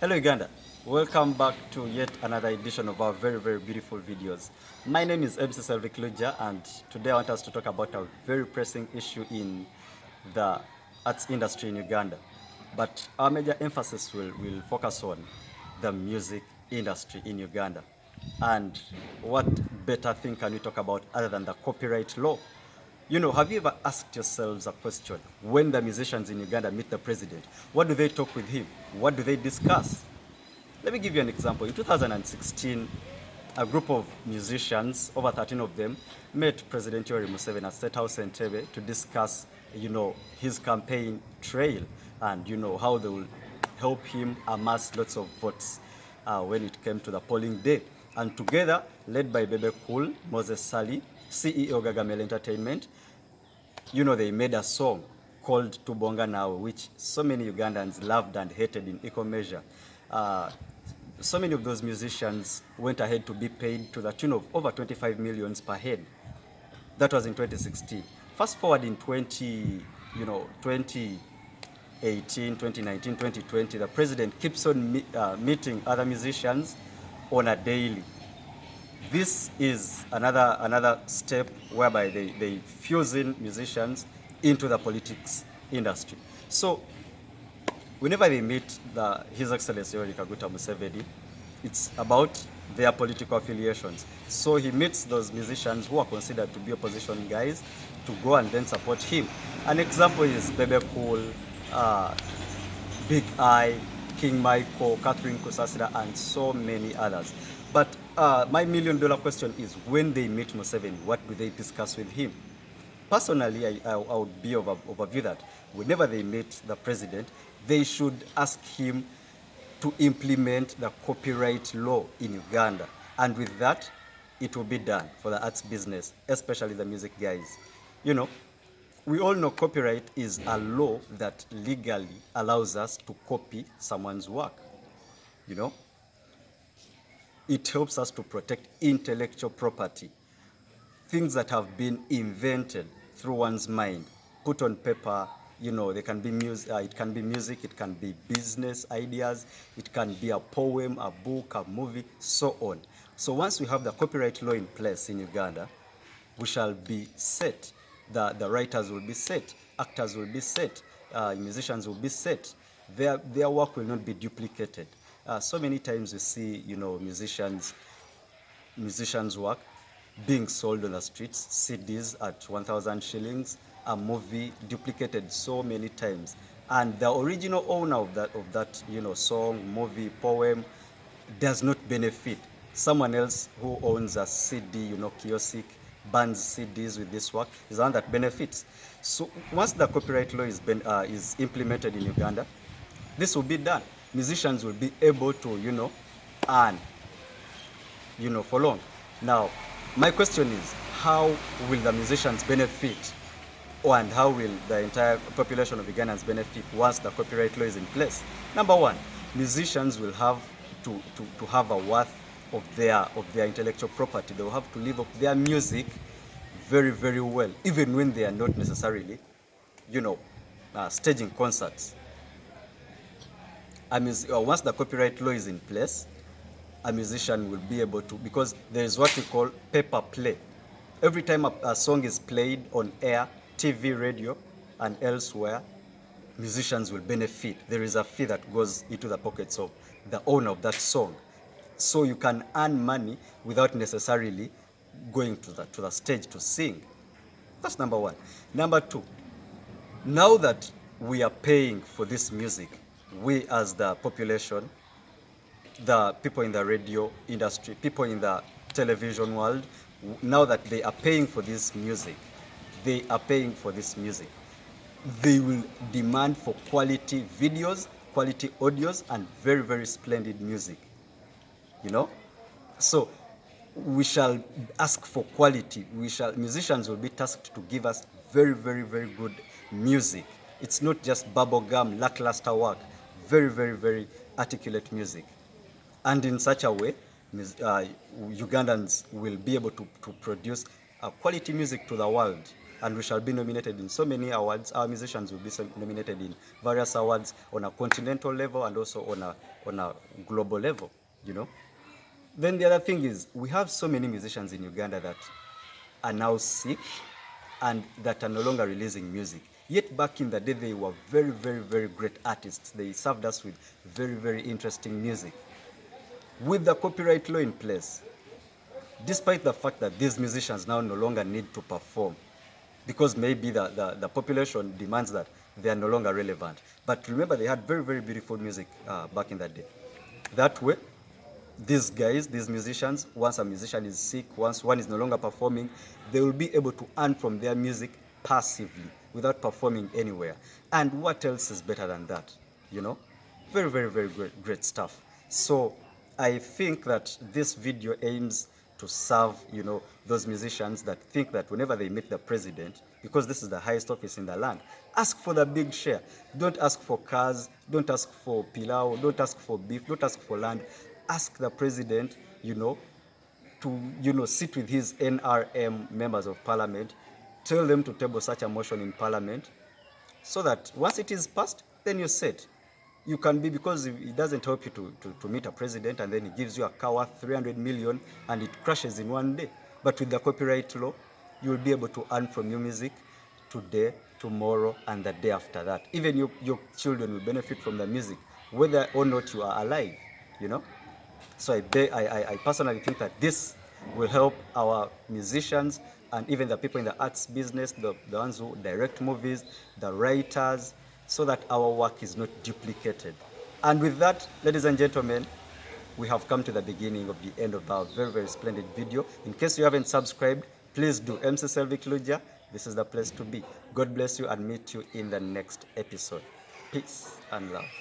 Hello Uganda, welcome back to yet another edition of our very beautiful videos. My name is MC Selvik Luja and today I want us to talk about a very pressing issue in the arts industry in Uganda. But our major emphasis will focus on the music industry in Uganda. And what better thing can we talk about other than the copyright law? You know, have you ever asked yourselves a question? When the musicians in Uganda meet the president, what do they talk with him? What do they discuss? Let me give you an example. In 2016, a group of musicians, over 13 of them, met President Yoweri Museveni at State House Entebbe to discuss, his campaign trail and, how they will help him amass lots of votes when it came to the polling day. And together, led by Bebe Cool, Moses Sali, CEO Gagamel Entertainment, they made a song called Tubonga Now, which so many Ugandans loved and hated in equal measure. So many of those musicians went ahead to be paid to the tune of over 25 millions per head. That was in 2016. Fast forward in 2018, 2019, 2020, the president keeps on meeting other musicians on a daily. This is another step whereby they fuse in musicians into the politics industry. So whenever they meet His Excellency Yoweri Kaguta Museveni, it's about their political affiliations. So he meets those musicians who are considered to be opposition guys to go and then support him. An example is Bebe Cool, Big Eye, King Michael, Catherine Kusasira, and so many others. But my million-dollar question is, when they meet Museveni, what do they discuss with him? Personally, I would be of a view that whenever they meet the president, they should ask him to implement the copyright law in Uganda. And with that, it will be done for the arts business, especially the music guys. We all know copyright is a law that legally allows us to copy someone's work. It helps us to protect intellectual property. Things that have been invented through one's mind, put on paper, they can be music, it can be music, it can be business ideas, it can be a poem, a book, a movie, so on. So once we have the copyright law in place in Uganda, we shall be set. The writers will be set, actors will be set, musicians will be set. Their work will not be duplicated. So many times we see, musicians' work being sold on the streets, CDs at 1,000 shillings, a movie duplicated so many times. And the original owner of that song, movie, poem does not benefit. Someone else who owns a CD, kiosk, burns CDs with this work is the one that benefits. So once the copyright law is implemented in Uganda, this will be done. Musicians will be able to, earn, for long. Now, my question is, how will the musicians benefit, and how will the entire population of Ugandans benefit once the copyright law is in place? Number one, musicians will have to have a worth of their intellectual property. They will have to live off their music very well, even when they are not necessarily, staging concerts. Once the copyright law is in place, a musician will be able to, because there is what we call pay per play. Every time a song is played on air, TV, radio, and elsewhere, musicians will benefit. There is a fee that goes into the pockets of the owner of that song. So you can earn money without necessarily going to the stage to sing. That's number one. Number two, now that we are paying for this music, we as the population, the people in the radio industry, people in the television world, now that they are paying for this music, they will demand for quality videos, quality audios, and very splendid music. So we shall ask for quality. Musicians will be tasked to give us very good music. It's not just bubblegum, lackluster work. Very articulate music. And in such a way, Ugandans will be able to produce quality music to the world. and we shall be nominated in so many awards. Our musicians will be nominated in various awards on a continental level and also on a global level, you know. Then the other thing is, we have so many musicians in Uganda that are now sick and that are no longer releasing music. Yet back in the day, they were very, very, very great artists. They served us with very, very interesting music. With the copyright law in place, despite the fact that these musicians now no longer need to perform, because maybe the population demands that, they are no longer relevant. But remember, they had very, very beautiful music back in the day. That way, these guys, these musicians, once a musician is sick, once one is no longer performing, they will be able to earn from their music passively without performing anywhere. And what else is better than that? You know, very, very, very great stuff. So I think that this video aims to serve, you know, those musicians that think that whenever they meet the president, because this is the highest office in the land, ask for the big share. Don't ask for cars, don't ask for pilau, don't ask for beef, don't ask for land. Ask the president, you know, to, you know, sit with his NRM members of parliament, tell them to table such a motion in parliament, so that once it is passed, then you're set. You can be, because it doesn't help you to meet a president and then he gives you a car worth 300 million and it crashes in one day. But with the copyright law, you will be able to earn from your music today, tomorrow, and the day after that. Even your children will benefit from the music, whether or not you are alive, you know. So I personally think that this will help our musicians and even the people in the arts business, the ones who direct movies, the writers, so that our work is not duplicated. And with that, ladies and gentlemen, we have come to the beginning of the end of our very, very splendid video. In case you haven't subscribed, please do. MC Selvik Luja, this is the place to be. God bless you and meet you in the next episode. Peace and love.